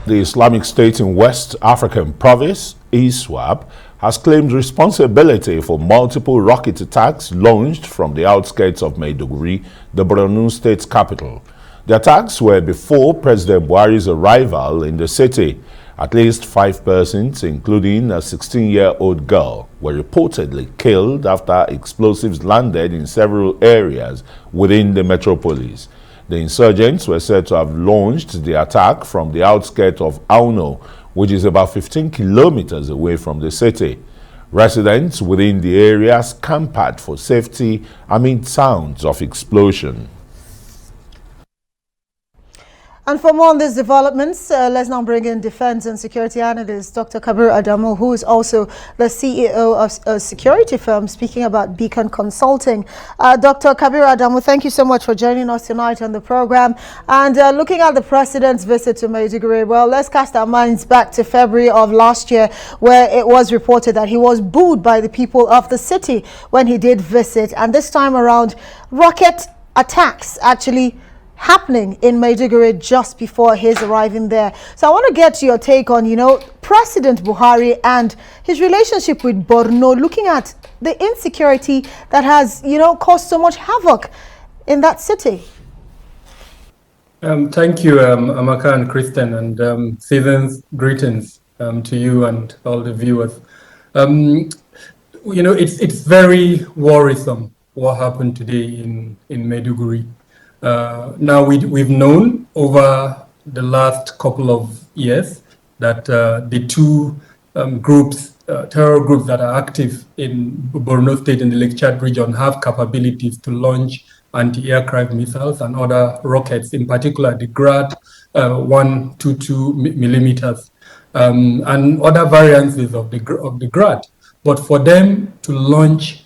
the Islamic State in West African Province ISWAP has claimed responsibility for multiple rocket attacks launched from the outskirts of Maiduguri, the Borno state capital. The attacks were before President Buhari's arrival in the city. At least 5 persons, including a 16-year-old girl, were reportedly killed after explosives landed in several areas within the metropolis. The insurgents were said to have launched the attack from the outskirts of Borno, which is about 15 kilometers away from the city. Residents within the area scampered for safety amid sounds of explosion. And for more on these developments, let's now bring in defense and security analyst Dr. Kabiru Adamu, who is also the CEO of a security firm, speaking about Beacon Consulting. Dr. Kabiru Adamu, thank you so much for joining us tonight on the program. And looking at the president's visit to Maiduguri, well, let's cast our minds back to February of last year, where it was reported that he was booed by the people of the city when he did visit. And this time around, rocket attacks actually happening in Maiduguri just before his arriving there. So I want to get your take on, President Buhari and his relationship with Borno, looking at the insecurity that has, caused so much havoc in that city. Thank you, Amaka and Kristen, and season's greetings to you and all the viewers. It's very worrisome what happened today in Maiduguri. Now we've known over the last couple of years that the two terror groups that are active in Borno State in the Lake Chad region have capabilities to launch anti-aircraft missiles and other rockets, in particular the Grad 122 millimeters and other variances of the Grad. But for them to launch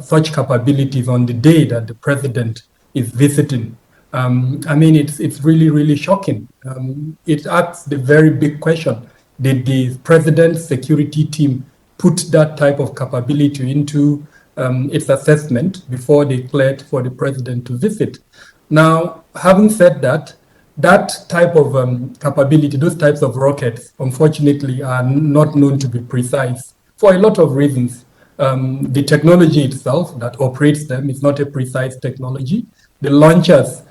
such capabilities on the day that the president is visiting, it's really, really shocking. It asks the very big question: did the president's security team put that type of capability into its assessment before they cleared for the president to visit? Now, having said that, that type of capability, those types of rockets, unfortunately, are not known to be precise for a lot of reasons. The technology itself that operates them is not a precise technology. The launchers,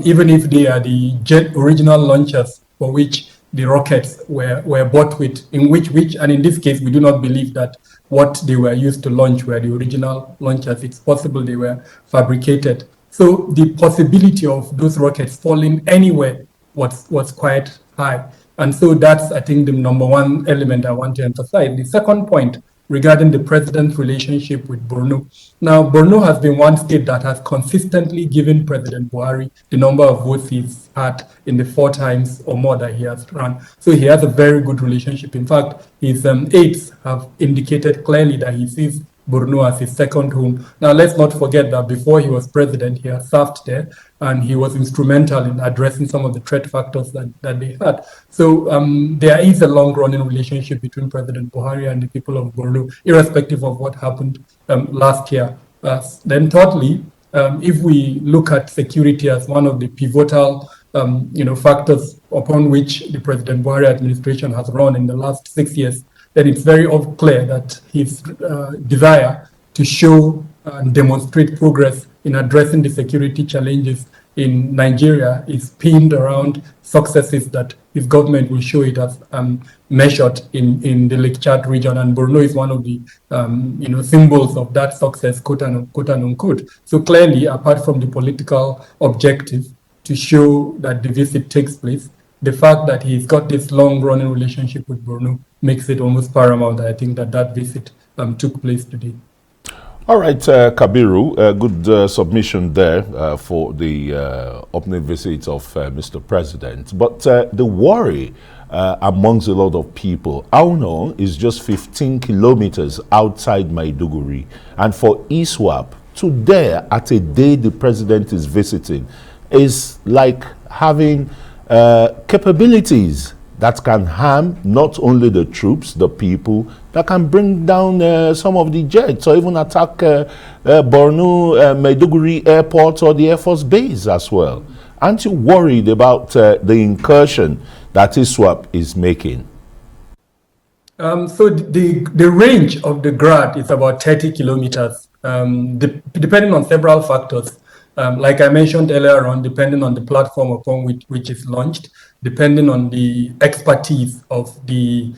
even if they are the original launchers for which the rockets were bought with, and in this case, we do not believe that what they were used to launch were the original launchers. It's possible they were fabricated. So the possibility of those rockets falling anywhere was quite high. And so that's, I think, the number one element I want to emphasize. The second point regarding the president's relationship with Borno. Now, Borno has been one state that has consistently given President Buhari the number of votes he's had in the 4 times or more that he has run. So he has a very good relationship. In fact, his aides have indicated clearly that he sees Borno as his second home. Now, let's not forget that before he was president, he had served there, and he was instrumental in addressing some of the threat factors that they had. So there is a long-running relationship between President Buhari and the people of Borno, irrespective of what happened last year. Then thirdly, if we look at security as one of the pivotal factors upon which the President Buhari administration has run in the last 6 years, then it's very clear that his desire to show and demonstrate progress in addressing the security challenges in Nigeria is pinned around successes that his government will show it as measured in the Lake Chad region, and Borno is one of the symbols of that success, quote unquote. So clearly, apart from the political objective to show that the visit takes place, the fact that he's got this long-running relationship with Borno makes it almost paramount. I think that visit took place today. All right, Kabiru, good submission there for the opening visit of Mr. President. But the worry amongst a lot of people, Borno is just 15 kilometers outside Maiduguri. And for ISWAP, to there at a day the president is visiting is like having capabilities that can harm not only the troops, the people, that can bring down some of the jets or even attack Borno, Maiduguri airport or the Air Force base as well. Aren't you worried about the incursion that ISWAP is making? So the range of the GRAD is about 30 kilometers, depending on several factors. Like I mentioned earlier on, depending on the platform upon which is launched, depending on the expertise of the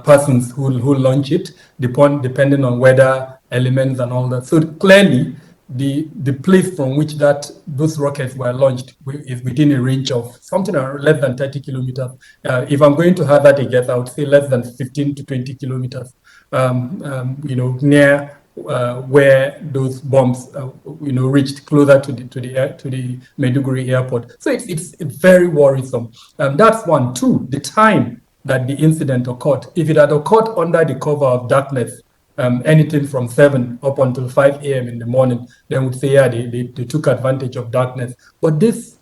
persons who launch it, depending on weather elements and all that. So clearly, the place from which those rockets were launched is within a range of something around less than 30 kilometers. If I'm going to hazard a guess, I would say less than 15 to 20 kilometers. Near where those bombs, reached closer to the Maiduguri airport. So it's very worrisome. That's one. Two, the time that the incident occurred. If it had occurred under the cover of darkness, anything from 7 up until 5 a.m. in the morning, then we'd say, yeah, they took advantage of darkness. But this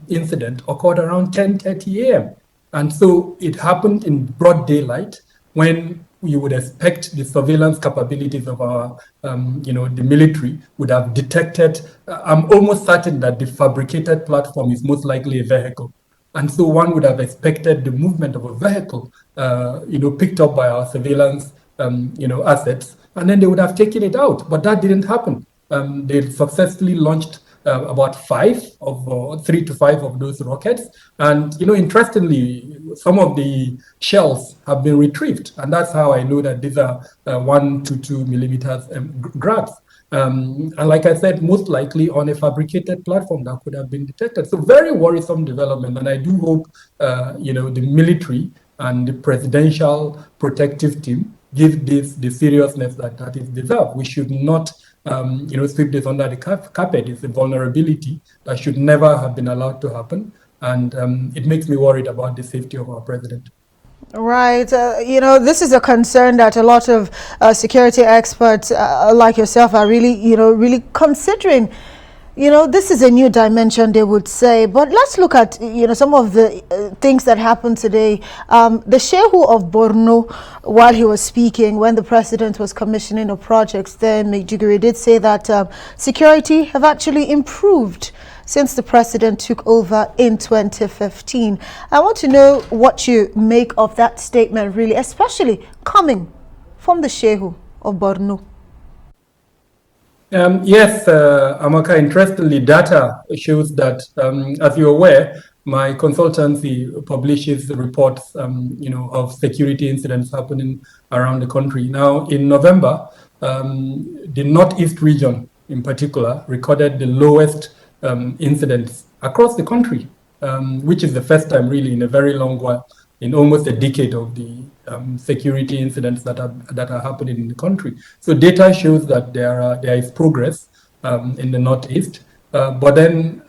incident occurred around 10:30 a.m. And so it happened in broad daylight when you would expect the surveillance capabilities of our, the military would have detected. I'm almost certain that the fabricated platform is most likely a vehicle. And so one would have expected the movement of a vehicle, picked up by our surveillance assets, and then they would have taken it out. But that didn't happen. They successfully launched about 3 to 5 of those rockets. And, interestingly, some of the shells have been retrieved. And that's how I know that these are 1 to 2 millimeters grabs. And like I said, most likely on a fabricated platform that could have been detected. So very worrisome development. And I do hope, the military and the presidential protective team give this the seriousness that it deserves. We should not, sweep this under the carpet. It's a vulnerability that should never have been allowed to happen. And it makes me worried about the safety of our president. Right. This is a concern that a lot of security experts like yourself are really, really considering. This is a new dimension, they would say. But let's look at, some of the things that happened today. The Shehu of Borno, while he was speaking, when the president was commissioning the projects there in Maiduguri, did say that security have actually improved since the president took over in 2015. I want to know what you make of that statement, really, especially coming from the Shehu of Borno. Yes, Amaka, interestingly, data shows that, as you're aware, my consultancy publishes reports, of security incidents happening around the country. Now, in November, the Northeast region, in particular, recorded the lowest incidents across the country, which is the first time, really, in a very long while, in almost a decade of the security incidents that are happening in the country. So data shows that there is progress in the Northeast, but then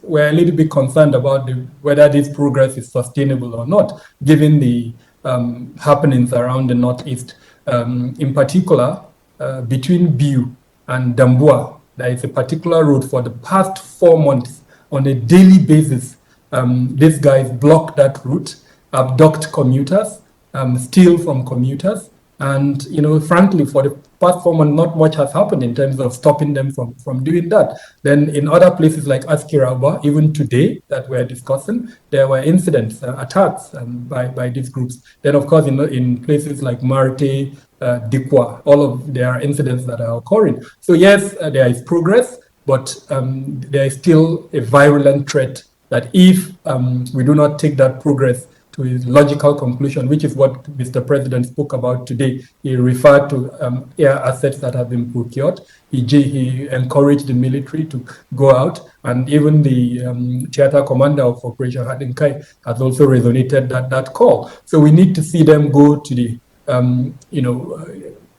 we're a little bit concerned about whether this progress is sustainable or not, given the happenings around the Northeast. In particular, between Biu and Dambua, there is a particular road for the past 4 months on a daily basis. These guys block that route, abduct commuters, steal from commuters. And, frankly, for the past 4 months, not much has happened in terms of stopping them from doing that. Then in other places like Askiraba, even today that we're discussing, there were incidents, attacks by these groups. Then, of course, in places like Marte, Dikwa, there are incidents that are occurring. So yes, there is progress, but there is still a virulent threat that if we do not take that progress to his logical conclusion, which is what Mr. President spoke about today. He referred to air assets that have been procured. He encouraged the military to go out, and even the theater commander of Operation Hadinkai has also resonated that call. So we need to see them go to the,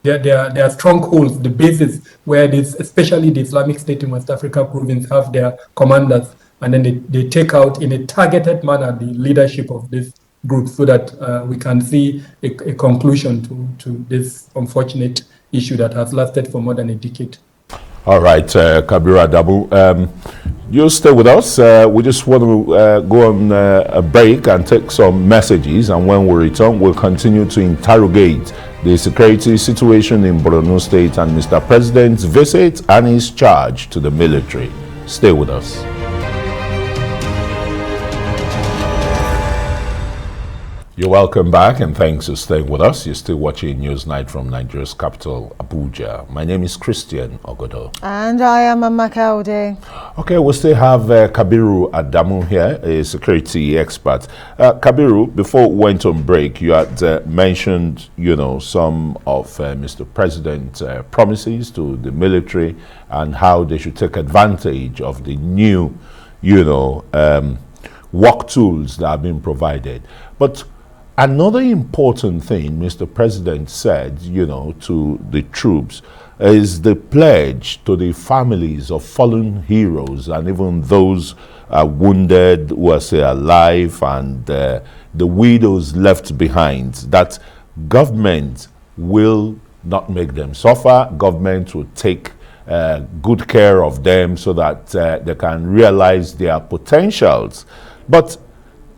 their strongholds, the bases where especially the Islamic State in West African Province have their commanders, and then they take out in a targeted manner the leadership of this group, so that we can see a conclusion to this unfortunate issue that has lasted for more than a decade. All right, Kabiru Adamu, you stay with us. We just want to go on a break and take some messages, and when we return, we'll continue to interrogate the security situation in Borno State and Mr. President's visit and his charge to the military. Stay with us. You're welcome back, and thanks for staying with us. You're still watching Newsnight from Nigeria's capital, Abuja. My name is Christian Ogodo. And I am Amakaude. Okay, we still have Kabiru Adamu here, a security expert. Kabiru, before we went on break, you had mentioned, some of Mr. President's promises to the military and how they should take advantage of the new, work tools that have been provided. But another important thing Mr. President said, to the troops is the pledge to the families of fallen heroes and even those wounded who are still alive and the widows left behind, that government will not make them suffer. Government will take good care of them so that they can realize their potentials. But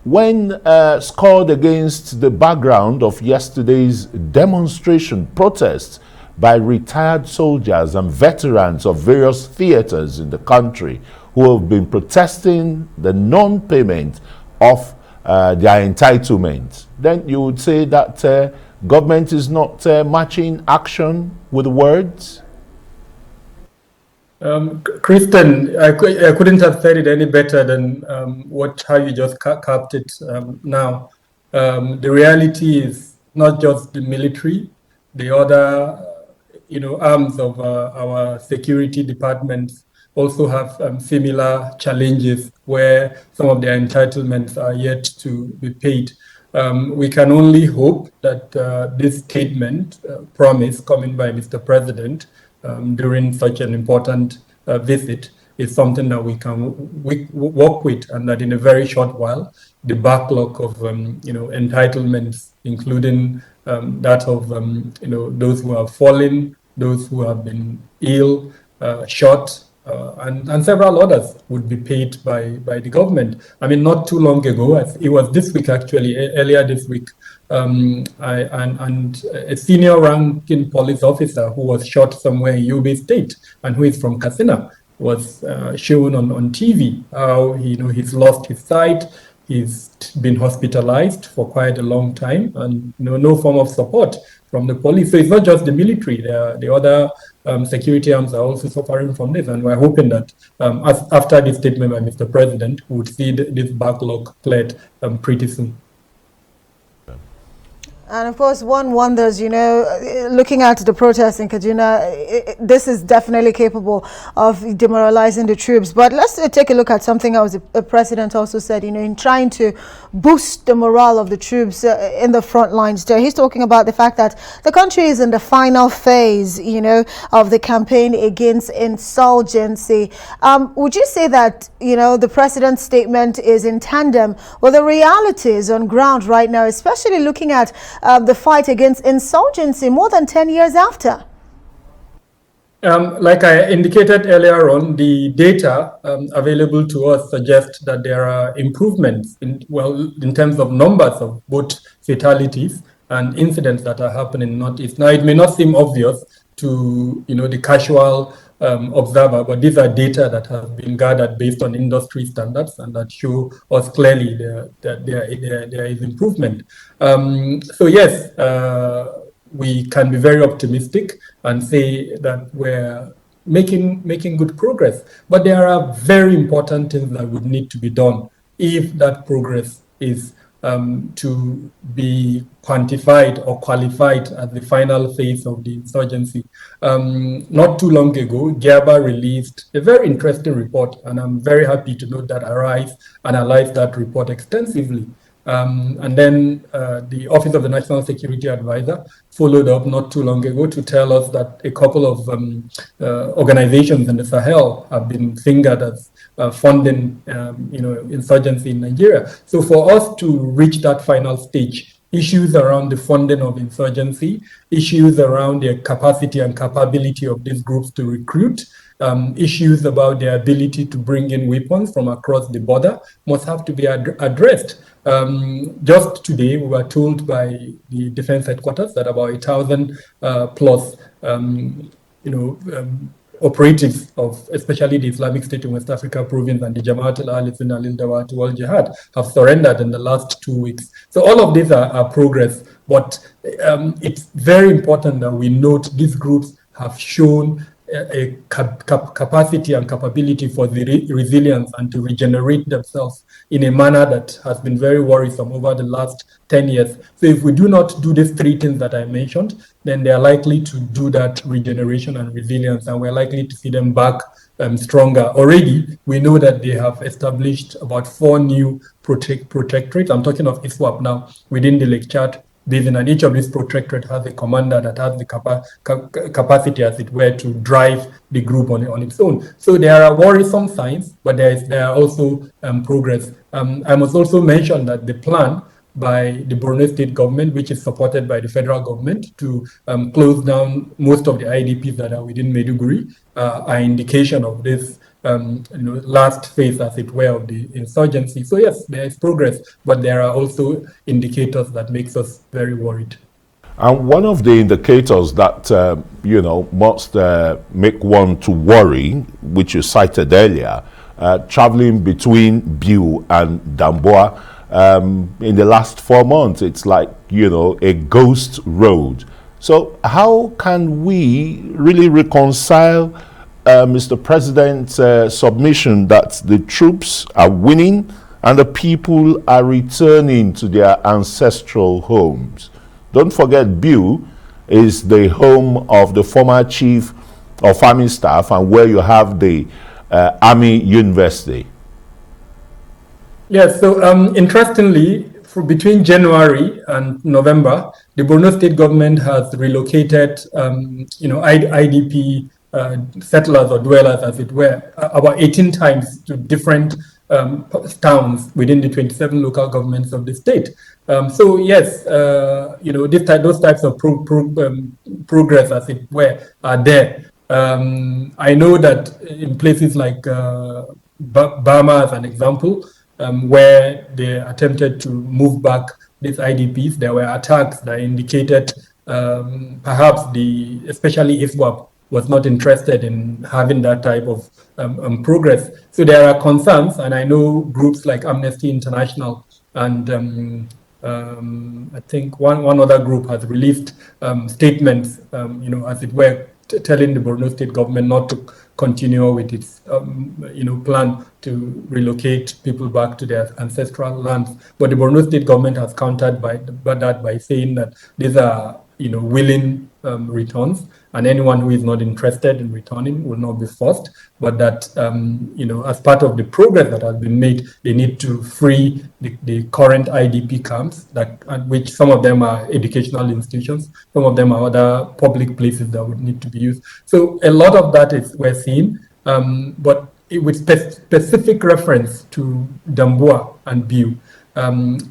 when scored against the background of yesterday's demonstration protests by retired soldiers and veterans of various theaters in the country who have been protesting the non-payment of their entitlement, then you would say that government is not matching action with words? Kristen, I couldn't have said it any better than how you just capped it now. The reality is not just the military, the other arms of our security departments also have similar challenges where some of their entitlements are yet to be paid. We can only hope that this statement, promise coming by Mr. President, during such an important visit is something that we can work with, and that in a very short while, the backlog of entitlements, including that of those who have fallen, those who have been ill, shot, and several others would be paid by the government. I mean, not too long ago, it was this week actually, earlier this week, and a senior ranking police officer who was shot somewhere in Yobe State and who is from Katsina was shown on TV how he's lost his sight. He's been hospitalized for quite a long time, and no form of support from the police. So it's not just the military; the other security arms are also suffering from this, and we're hoping that after this statement by Mr. President, we would see this backlog cleared pretty soon. And of course, one wonders, looking at the protests in Kaduna, this is definitely capable of demoralizing the troops. But let's take a look at something else the president also said, in trying to boost the morale of the troops in the front lines there. He's talking about the fact that the country is in the final phase, of the campaign against insurgency. Would you say that, the president's statement is in tandem with the realities on ground right now, especially looking at the fight against insurgency more than 10 years after? Like I indicated earlier on, the data available to us suggests that there are improvements in terms of numbers of both fatalities and incidents that are happening in Northeast. Now, it may not seem obvious to the casual observer, but these are data that have been gathered based on industry standards and that show us clearly that there is improvement. So yes, we can be very optimistic and say that we're making good progress. But there are very important things that would need to be done if that progress is to be quantified or qualified as the final phase of the insurgency. Not too long ago, GABA released a very interesting report, and I'm very happy to note that Arise analyzed that report extensively. And then the Office of the National Security Advisor followed up not too long ago to tell us that a couple of organizations in the Sahel have been fingered as funding, insurgency in Nigeria. So for us to reach that final stage, issues around the funding of insurgency, issues around the capacity and capability of these groups to recruit, issues about their ability to bring in weapons from across the border must have to be addressed. Just today, we were told by the Defense Headquarters that about 1,000 plus operatives of especially the Islamic State in West African Province and the Jamaat al-Dawat wal Jihad have surrendered in the last 2 weeks. So all of these are progress, but it's very important that we note these groups have shown a capacity and capability for the resilience and to regenerate themselves in a manner that has been very worrisome over the last 10 years. So if we do not do these 3 things that I mentioned, then they are likely to do that regeneration and resilience, and we're likely to see them back stronger. Already, we know that they have established about 4 new protectorates. I'm talking of ISWAP now, within the Lake Chad Basin, and each of these protectorate has a commander that has the capacity, as it were, to drive the group on its own. So there are worrisome signs, but there are also progress. I must also mention that the plan by the Borno State government, which is supported by the federal government, to close down most of the IDPs that are within Maiduguri, are indication of this last phase, as it were, of the insurgency. So yes, there is progress, but there are also indicators that makes us very worried. And one of the indicators that must make one to worry, which you cited earlier, traveling between Biu and Damboa, in the last 4 months, it's like a ghost road. So how can we really reconcile Mr. President's submission that the troops are winning and the people are returning to their ancestral homes? Don't forget, Biu is the home of the former chief of army staff and where you have the Army University. Yes, so interestingly, between January and November, the Borno State government has relocated, IDP settlers or dwellers, as it were, about 18 times to different towns within the 27 local governments of the state. So yes, those types of progress, as it were, are there. I know that in places like Burma, as an example, where they attempted to move back these IDPs, there were attacks that indicated perhaps especially ISWAP was not interested in having that type of progress. So there are concerns, and I know groups like Amnesty International and I think one other group has released statements, as it were, telling the Borno State government not to continue with its, plan to relocate people back to their ancestral lands. But the Borno State government has countered that by saying that these are, willing returns, and anyone who is not interested in returning will not be forced. But that, as part of the progress that has been made, they need to free the current IDP camps, which some of them are educational institutions, some of them are other public places that would need to be used. So a lot of that is we're seeing, but with specific reference to Damboa and Biu,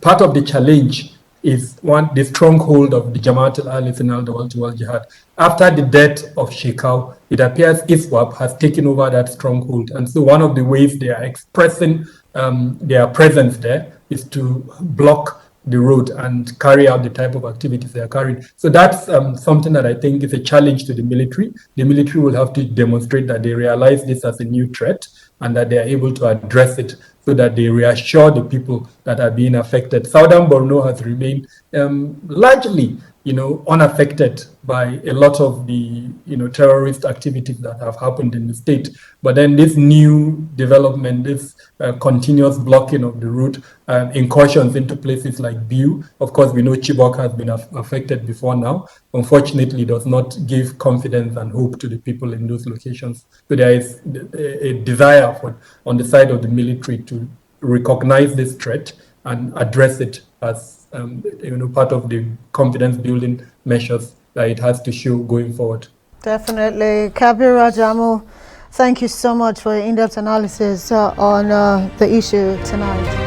part of the challenge is the stronghold of the Jamaat al-Dawat wal Jihad. After the death of Shekau, it appears ISWAP has taken over that stronghold. And so one of the ways they are expressing their presence there is to block the road and carry out the type of activities they are carrying. So that's something that I think is a challenge to the military. The military will have to demonstrate that they realize this as a new threat and that they are able to address it, so that they reassure the people that are being affected. Southern Borno has remained largely, unaffected by a lot of the, terrorist activities that have happened in the state. But then this new development, this continuous blocking of the route, incursions into places like Biu. Of course, we know Chibok has been affected before now. Unfortunately, does not give confidence and hope to the people in those locations. So there is a desire on the side of the military to recognize this threat and address it as part of the confidence building measures that it has to show going forward. Definitely. Kabiru Adamu, thank you so much for your in-depth analysis on the issue tonight.